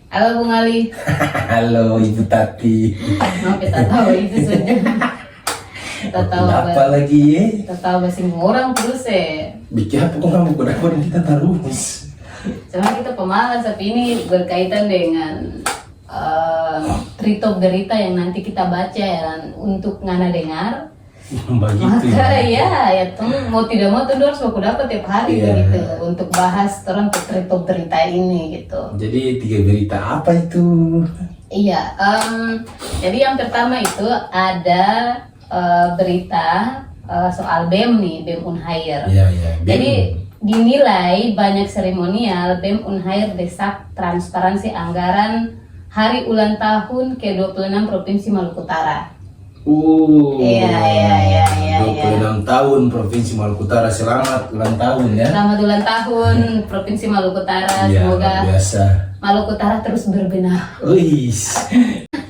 Halo Bung Ali. Halo Ibu Tati. Maaf kita tahu itu saja. Kita tahu Apa lagi ya? Kita tahu bahasa orang terus Bikin apa kok kamu kodak-kodak kita terus? Cuma kita pemalas, tapi ini berkaitan dengan cerita berita yang nanti kita baca ya, untuk ngana dengar. Begitu Maka ya. ya tuh mau tidak mau tuh harus aku dapat tiap hari Iya. begitu untuk bahas terus cerita berita ini gitu. Jadi 3 berita apa itu? Iya, jadi yang pertama itu ada berita soal BEM nih, BEM Unhire. Iya, iya. Jadi dinilai banyak seremonial, BEM Unhire desak transparansi anggaran hari ulang tahun ke-26 Provinsi Maluku Utara. Iya. 26 tahun Provinsi Maluku Utara. Selamat ulang tahun ya. Selamat ulang tahun Provinsi Maluku Utara. Iya, Semoga luar biasa. Maluku Utara terus berbenah. Wis.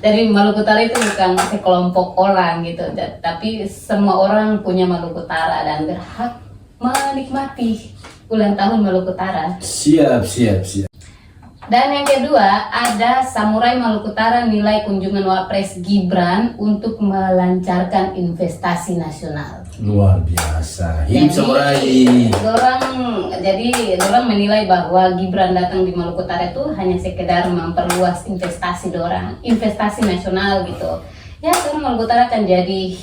Jadi Maluku Utara itu bukan sekelompok orang gitu, tapi semua orang punya Maluku Utara dan berhak menikmati ulang tahun Maluku Utara. Siap. Dan yang kedua, ada Samurai Maluku Utara nilai kunjungan Wapres Gibran untuk melancarkan investasi nasional. Luar biasa. Hidup samurai. Orang menilai bahwa Gibran datang di Maluku Utara itu hanya sekedar memperluas investasi nasional gitu. Ya, sekarang Maluku Utara akan jadi.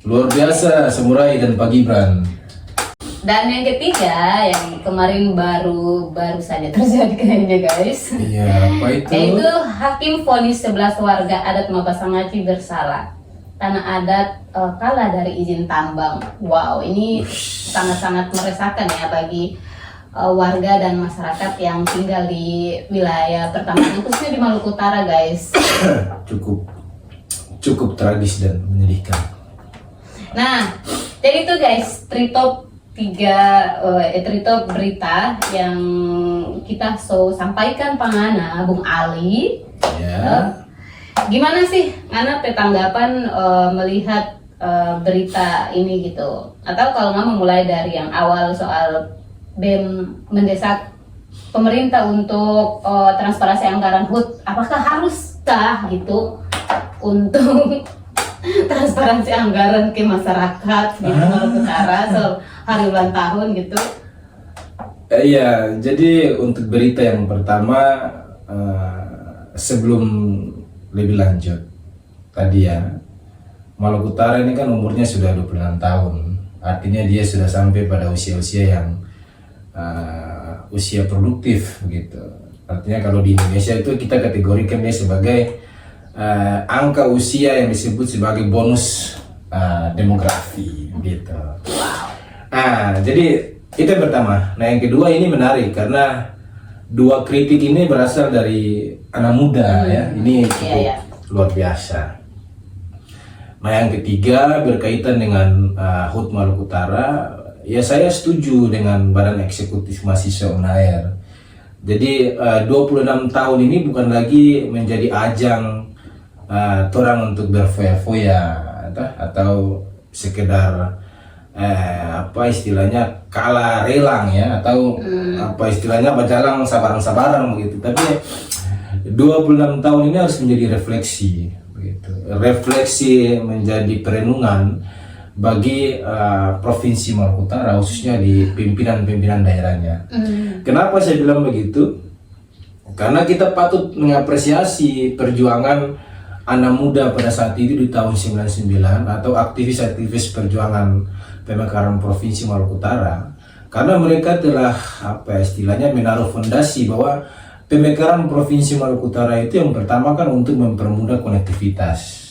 Luar biasa samurai dan Pak Gibran. Dan yang ketiga, yang kemarin baru saja terjadi kayaknya guys. Iya, apa itu? Yaitu hakim vonis 11 warga adat Mabasangaci bersalah. Tanah adat kalah dari izin tambang. Wow, ini sangat-sangat meresahkan ya bagi warga dan masyarakat yang tinggal di wilayah pertambangan, khususnya di Maluku Utara guys. cukup tragis dan menyedihkan. Nah, jadi itu guys, top berita yang kita sampaikan pangana Bung Ali. Ya. Gimana sih Ngana petanggapan melihat berita ini gitu? Atau kalau nggak memulai dari yang awal soal BEM mendesak pemerintah untuk transparansi anggaran HUT, apakah haruskah gitu untuk transparansi anggaran ke masyarakat gitu Maluku Utara soal hari ulang tahun gitu? Iya, jadi untuk berita yang pertama, sebelum lebih lanjut tadi ya, Maluku Utara ini kan umurnya sudah 26 tahun, artinya dia sudah sampai pada usia-usia yang usia produktif gitu. Artinya kalau di Indonesia itu kita kategorikan dia sebagai angka usia yang disebut sebagai bonus demografi gitu. Jadi itu yang pertama. Nah yang kedua ini menarik karena dua kritik ini berasal dari anak muda ya. Ini cukup luar biasa. Nah yang ketiga berkaitan dengan HUT Maluku Utara. Ya saya setuju dengan Badan Eksekutif Mahasiswa Unhire. Jadi 26 tahun ini bukan lagi menjadi ajang orang untuk berfoya-foya atau sekedar apa istilahnya kalah relang ya, atau apa istilahnya bajalang sabaran-sabaran begitu. Tapi 26 tahun ini harus menjadi refleksi begitu. Refleksi menjadi perenungan bagi Provinsi Maluku Utara, khususnya di pimpinan-pimpinan daerahnya. Kenapa saya bilang begitu? Karena kita patut mengapresiasi perjuangan anak muda pada saat itu di tahun 99 atau aktivis-aktivis perjuangan pemekaran Provinsi Maluku Utara, karena mereka telah apa istilahnya menaruh fondasi bahwa pemekaran Provinsi Maluku Utara itu yang pertama kan untuk mempermudah konektivitas.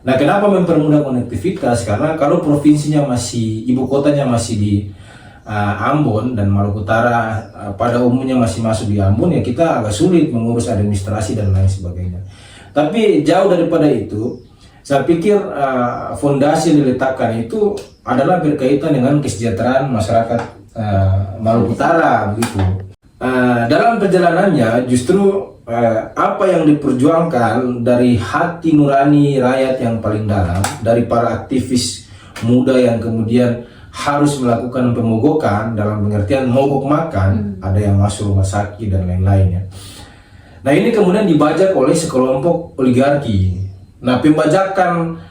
Nah, kenapa mempermudah konektivitas? Karena kalau provinsinya ibu kotanya masih di Ambon dan Maluku Utara pada umumnya masih masuk di Ambon, ya kita agak sulit mengurus administrasi dan lain sebagainya. Tapi jauh daripada itu, saya pikir fondasi yang diletakkan itu adalah berkaitan dengan kesejahteraan masyarakat Maluku Utara begitu. Dalam perjalanannya justru apa yang diperjuangkan dari hati nurani rakyat yang paling dalam, dari para aktivis muda yang kemudian harus melakukan pemogokan dalam pengertian mogok makan, ada yang masuk rumah sakit dan lain-lainnya. Nah ini kemudian dibajak oleh sekelompok oligarki. Nah pembajakan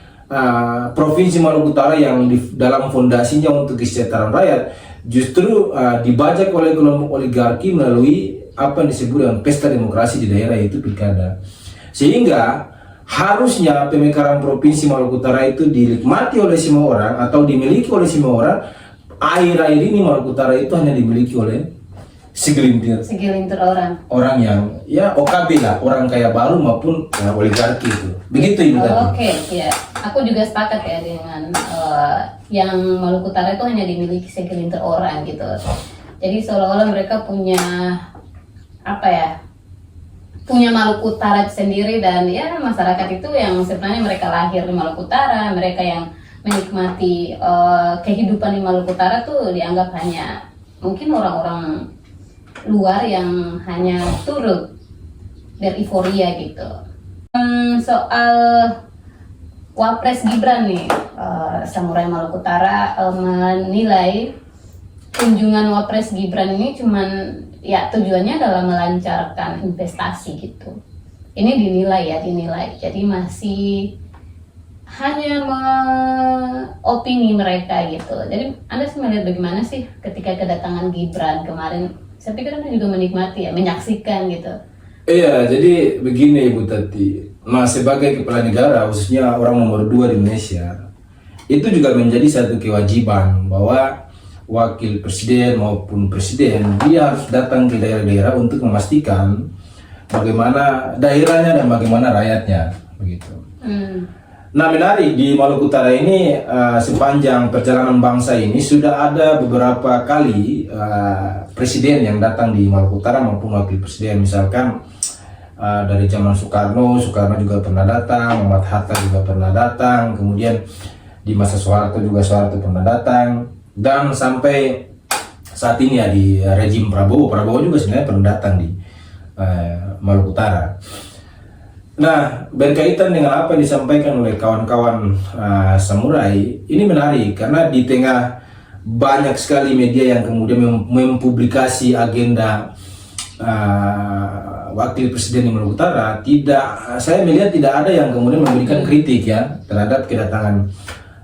Provinsi Maluku Utara yang dalam fondasinya untuk kesejahteraan rakyat justru dibajak oleh kelompok oligarki melalui apa yang disebut dengan pesta demokrasi di daerah, yaitu pilkada. Sehingga harusnya pemekaran Provinsi Maluku Utara itu dinikmati oleh semua orang atau dimiliki oleh semua orang. Akhir-akhir ini Maluku Utara itu hanya dimiliki oleh segelintir orang yang ya OKB lah, orang kaya baru maupun oligarki itu. Begitu Ibu tadi. Oke, ya. Aku juga sepakat ya dengan yang Maluku Utara itu hanya dimiliki segelintir orang gitu. Jadi seolah-olah mereka punya apa ya? Punya Maluku Utara sendiri, dan ya masyarakat itu yang sebenarnya mereka lahir di Maluku Utara, mereka yang menikmati kehidupan di Maluku Utara tuh dianggap hanya mungkin orang-orang luar yang hanya turut bereuforia gitu. Soal Wapres Gibran nih, Samurai Maluku Utara menilai kunjungan Wapres Gibran ini cuman ya tujuannya adalah melancarkan investasi gitu. Ini dinilai. Jadi masih hanya opini mereka gitu. Jadi Anda melihat bagaimana sih ketika kedatangan Gibran kemarin? Saya pikir Anda juga menikmati ya, menyaksikan gitu. Iya, jadi begini Ibu Tati. Nah, sebagai kepala negara, khususnya orang nomor 2 di Indonesia, itu juga menjadi satu kewajiban bahwa wakil presiden maupun presiden dia harus datang ke daerah-daerah untuk memastikan bagaimana daerahnya dan bagaimana rakyatnya, begitu. Nah, menarik di Maluku Utara ini sepanjang perjalanan bangsa ini sudah ada beberapa kali presiden yang datang di Maluku Utara maupun wakil presiden. Misalkan dari zaman Soekarno juga pernah datang, Muhammad Hatta juga pernah datang, kemudian di masa Soeharto juga Soeharto pernah datang, dan sampai saat ini ya di rejim Prabowo juga sebenarnya pernah datang di Maluku Utara. Nah, berkaitan dengan apa yang disampaikan oleh kawan-kawan Samurai, ini menarik karena di tengah banyak sekali media yang kemudian mempublikasi agenda wakil presiden di Maluku Utara, saya melihat tidak ada yang kemudian memberikan kritik ya terhadap kedatangan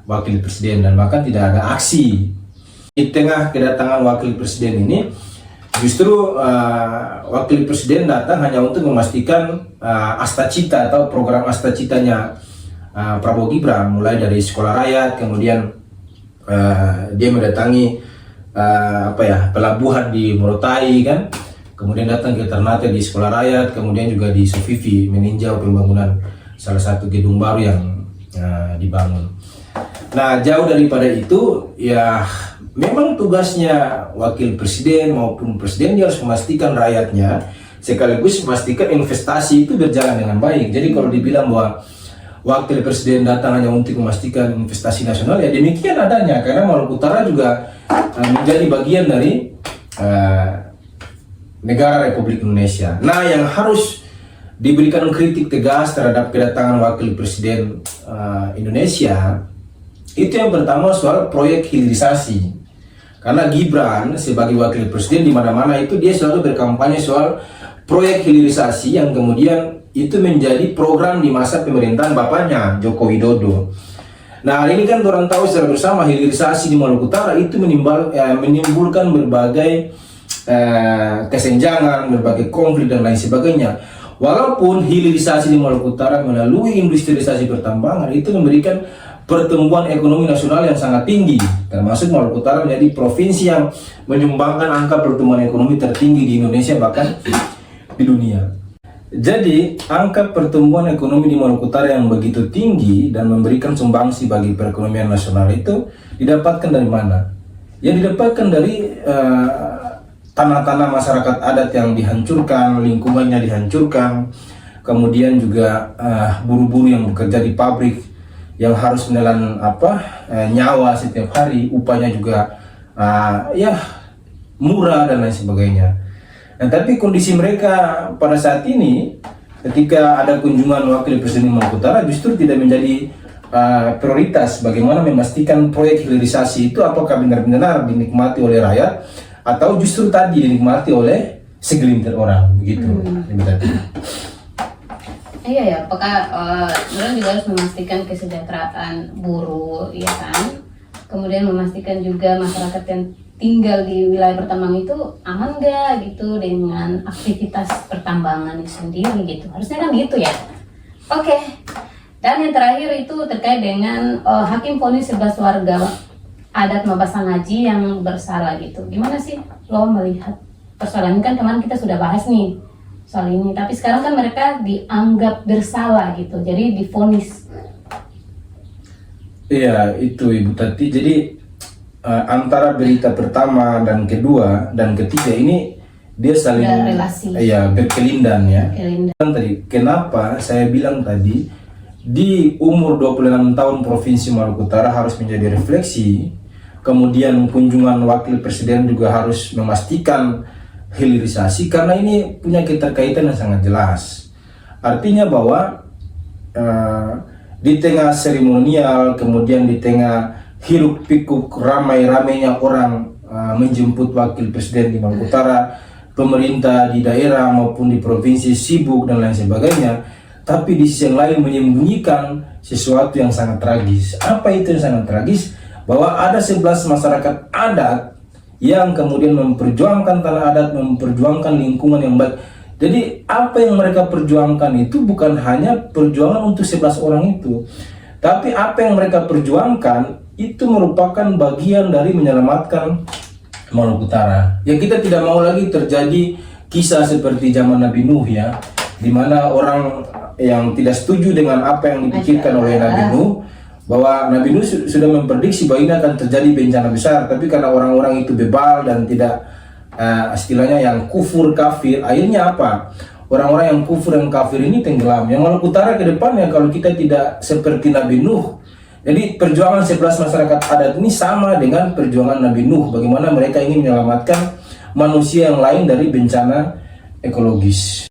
wakil presiden, dan bahkan tidak ada aksi. Di tengah kedatangan wakil presiden ini, justru wakil presiden datang hanya untuk memastikan Astacita atau program Astacitanya Prabowo Gibran, mulai dari sekolah rakyat, kemudian dia mendatangi pelabuhan di Morotai kan, kemudian datang ke Ternate di sekolah rakyat, kemudian juga di Sofifi meninjau pembangunan salah satu gedung baru yang dibangun. Nah, jauh daripada itu ya, memang tugasnya wakil presiden maupun presiden dia harus memastikan rakyatnya, sekaligus memastikan investasi itu berjalan dengan baik. Jadi kalau dibilang bahwa wakil presiden datang hanya untuk memastikan investasi nasional, ya demikian adanya, karena Maluku Utara juga menjadi bagian dari negara Republik Indonesia. Nah, yang harus diberikan kritik tegas terhadap kedatangan wakil presiden Indonesia itu yang pertama soal proyek hilirisasi. Karena Gibran sebagai wakil presiden di mana-mana itu dia selalu berkampanye soal proyek hilirisasi yang kemudian itu menjadi program di masa pemerintahan bapaknya Joko Widodo. Nah, ini kan orang tahu secara bersama hilirisasi di Maluku Utara itu menimbulkan berbagai kesenjangan, berbagai konflik dan lain sebagainya. Walaupun hilirisasi di Maluku Utara melalui industrialisasi pertambangan itu memberikan pertumbuhan ekonomi nasional yang sangat tinggi, termasuk Maluku Utara menjadi provinsi yang menyumbangkan angka pertumbuhan ekonomi tertinggi di Indonesia, bahkan di dunia. Jadi angka pertumbuhan ekonomi di Maluku Utara yang begitu tinggi dan memberikan sumbangsi bagi perekonomian nasional itu didapatkan dari mana? Ya didapatkan dari tanah-tanah masyarakat adat yang dihancurkan, lingkungannya dihancurkan, kemudian juga buruh-buruh yang bekerja di pabrik yang harus menelan nyawa setiap hari, upahnya juga murah dan lain sebagainya. Nah, tapi kondisi mereka pada saat ini ketika ada kunjungan wakil presiden Maluku Utara justru tidak menjadi prioritas. Bagaimana memastikan proyek hilirisasi itu apakah benar-benar dinikmati oleh rakyat atau justru tadi dinikmati oleh segelintir orang, begitu. Iya ya, apakah mereka juga harus memastikan kesejahteraan buruh, ya kan? Kemudian memastikan juga masyarakat yang tinggal di wilayah pertambangan itu aman nggak gitu dengan aktivitas pertambangan itu sendiri gitu. Harusnya kan gitu ya. Oke. Dan yang terakhir itu terkait dengan hakim vonis 11 warga adat Mabasangaji yang bersalah gitu. Gimana sih lo melihat persoalan ini? Kan kemarin kita sudah bahas nih soal ini, tapi sekarang kan mereka dianggap bersalah gitu, jadi divonis. Iya, itu Ibu Tati. Jadi antara berita pertama dan kedua dan ketiga ini dia saling berkelindan ya. Tadi kenapa saya bilang tadi di umur 26 tahun Provinsi Maluku Utara harus menjadi refleksi, kemudian kunjungan wakil presiden juga harus memastikan hilirisasi, karena ini punya keterkaitan yang sangat jelas. Artinya bahwa di tengah seremonial, kemudian di tengah hiruk pikuk ramai-ramainya orang menjemput wakil presiden di Maluku Utara, pemerintah di daerah maupun di provinsi sibuk dan lain sebagainya, tapi di sisi yang lain menyembunyikan sesuatu yang sangat tragis. Apa itu yang sangat tragis? Bahwa ada 11 masyarakat adat yang kemudian memperjuangkan tanah adat, memperjuangkan lingkungan yang baik. Jadi apa yang mereka perjuangkan itu bukan hanya perjuangan untuk 11 orang itu, tapi apa yang mereka perjuangkan itu merupakan bagian dari menyelamatkan Maluku Utara. Ya, kita tidak mau lagi terjadi kisah seperti zaman Nabi Nuh ya, di mana orang yang tidak setuju dengan apa yang dipikirkan oleh Nabi Nuh, bahwa Nabi Nuh sudah memprediksi bahwa ini akan terjadi bencana besar, tapi karena orang-orang itu bebal dan tidak istilahnya yang kufur kafir, akhirnya apa? Orang-orang yang kufur dan kafir ini tenggelam. Yang Maluku Utara ke depannya kalau kita tidak seperti Nabi Nuh. Jadi perjuangan 11 masyarakat adat ini sama dengan perjuangan Nabi Nuh, bagaimana mereka ingin menyelamatkan manusia yang lain dari bencana ekologis.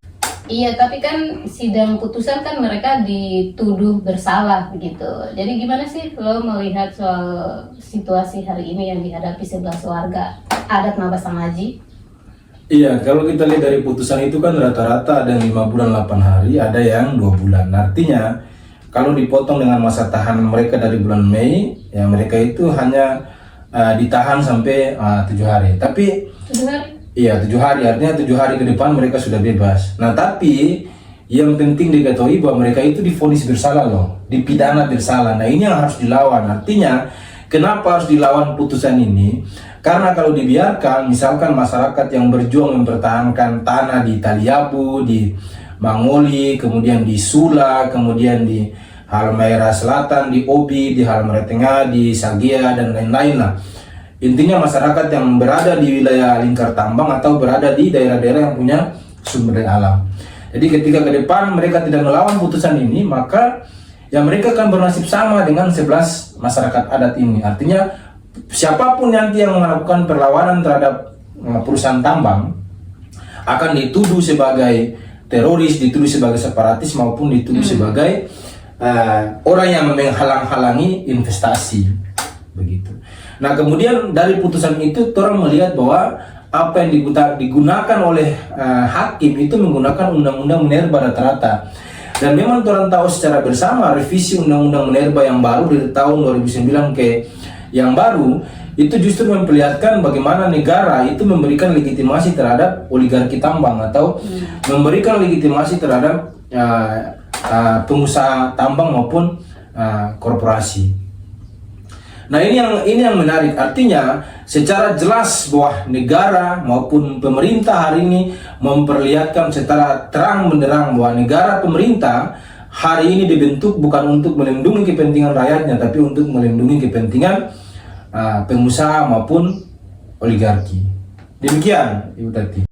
Iya, tapi kan sidang putusan kan mereka dituduh bersalah begitu. Jadi gimana sih lo melihat soal situasi hari ini yang dihadapi 11 warga adat Mabasangaji? Iya, kalau kita lihat dari putusan itu kan rata-rata ada yang 5 bulan 8 hari, ada yang 2 bulan. Artinya kalau dipotong dengan masa tahanan mereka dari bulan Mei, ya mereka itu hanya ditahan sampai 7 hari. Tapi 7 hari? Iya, 7 hari, artinya 7 hari ke depan mereka sudah bebas. Nah, tapi yang penting diketahui bahwa mereka itu divonis bersalah loh, dipidana bersalah. Nah, ini yang harus dilawan. Artinya, kenapa harus dilawan putusan ini? Karena kalau dibiarkan, misalkan masyarakat yang berjuang mempertahankan tanah di Taliabu, di Mangoli, kemudian di Sula, kemudian di Halmahera Selatan, di Obi, di Halmahera Tengah, di Sagia, dan lain-lain lah. Intinya masyarakat yang berada di wilayah lingkar tambang atau berada di daerah-daerah yang punya sumber daya alam. Jadi ketika ke depan mereka tidak melawan putusan ini, maka ya mereka akan bernasib sama dengan 11 masyarakat adat ini. Artinya siapapun nanti yang melakukan perlawanan terhadap perusahaan tambang akan dituduh sebagai teroris, dituduh sebagai separatis, maupun dituduh sebagai orang yang menghalang-halangi investasi. Begitu. Nah, kemudian dari putusan itu orang melihat bahwa apa yang digunakan oleh hakim itu menggunakan undang-undang Minerba rata-rata. Dan memang orang tahu secara bersama revisi undang-undang Minerba yang baru dari tahun 2009 ke yang baru itu justru memperlihatkan bagaimana negara itu memberikan legitimasi terhadap oligarki tambang atau memberikan legitimasi terhadap pengusaha tambang maupun korporasi. Nah, ini yang menarik. Artinya secara jelas bahwa negara maupun pemerintah hari ini memperlihatkan secara terang benderang bahwa negara pemerintah hari ini dibentuk bukan untuk melindungi kepentingan rakyatnya, tapi untuk melindungi kepentingan pengusaha maupun oligarki. Demikian, Ibu Tati.